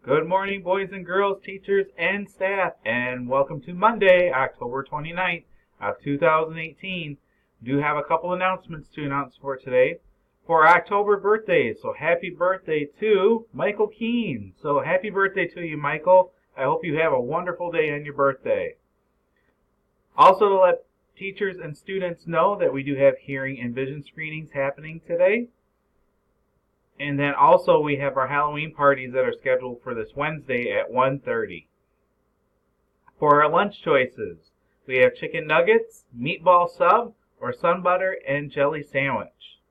Good morning, boys and girls, teachers, and staff, and welcome to Monday, October 29th of 2018. We do have a couple announcements to announce for today. For October birthdays, so happy birthday to Michael Keene. So happy birthday to you, Michael. I hope you have a wonderful day on your birthday. Also, to let teachers and students know that we do have hearing and vision screenings happening today. And then also we have our Halloween parties that are scheduled for this Wednesday at 1:30. For our lunch choices, we have chicken nuggets, meatball sub, or sun butter and jelly sandwich.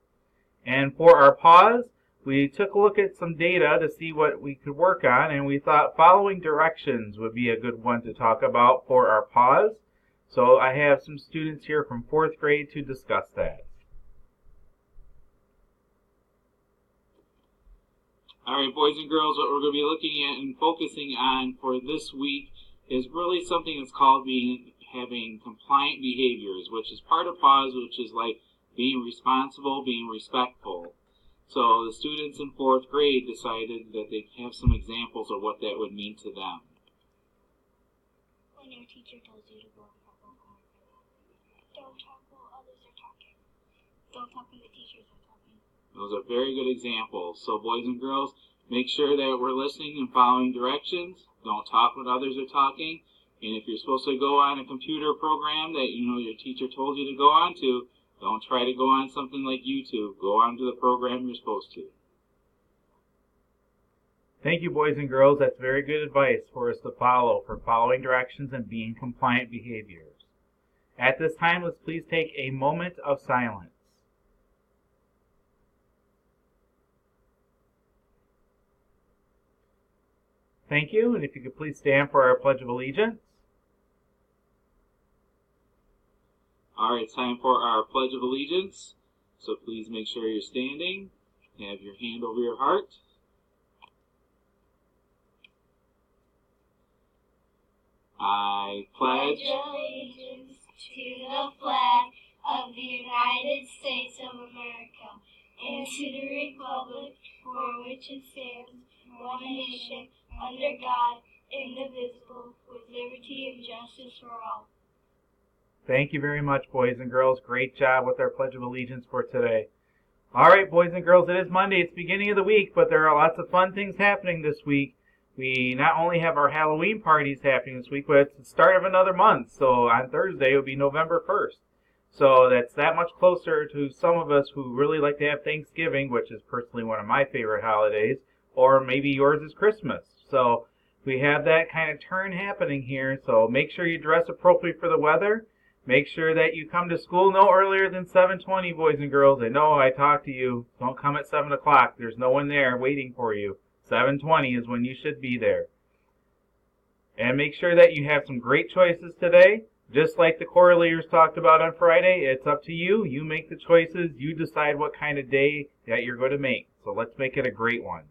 And for our pause, we took a look at some data to see what we could work on, and we thought following directions would be a good one to talk about for our pause. So I have some students here from 4th grade to discuss that. All right, boys and girls, what we're going to be looking at and focusing on for this week is really something that's called having compliant behaviors, which is part of pause, which is like being responsible, being respectful. So the students in 4th grade decided that they'd have some examples of what that would mean to them. When your teacher tells you to go in front of the car, don't talk while others are talking. Don't talk when the teachers are talking. Those are very good examples. So boys and girls, make sure that we're listening and following directions. Don't talk when others are talking. And if you're supposed to go on a computer program that your teacher told you to go on to, don't try to go on something like YouTube. Go on to the program you're supposed to. Thank you, boys and girls. That's very good advice for us to follow for following directions and being compliant behaviors. At this time, let's please take a moment of silence. Thank you, and if you could please stand for our Pledge of Allegiance. All right, it's time for our Pledge of Allegiance. So please make sure you're standing. Have your hand over your heart. I pledge allegiance to the flag of the United States of America and to the republic for which it stands, one nation, under God, indivisible, with liberty and justice for all. Thank you very much, boys and girls. Great job with our Pledge of Allegiance for today. All right, boys and girls, it is Monday. It's the beginning of the week, but there are lots of fun things happening this week. We not only have our Halloween parties happening this week, but it's the start of another month. So on Thursday, it will be November 1st. So that's that much closer to some of us who really like to have Thanksgiving, which is personally one of my favorite holidays, or maybe yours is Christmas. So we have that kind of turn happening here. So make sure you dress appropriately for the weather. Make sure that you come to school no earlier than 7:20, boys and girls. I know I talked to you. Don't come at 7 o'clock. There's no one there waiting for you. 7:20 is when you should be there. And make sure that you have some great choices today. Just like the core leaders talked about on Friday, it's up to you. You make the choices. You decide what kind of day that you're going to make. So let's make it a great one.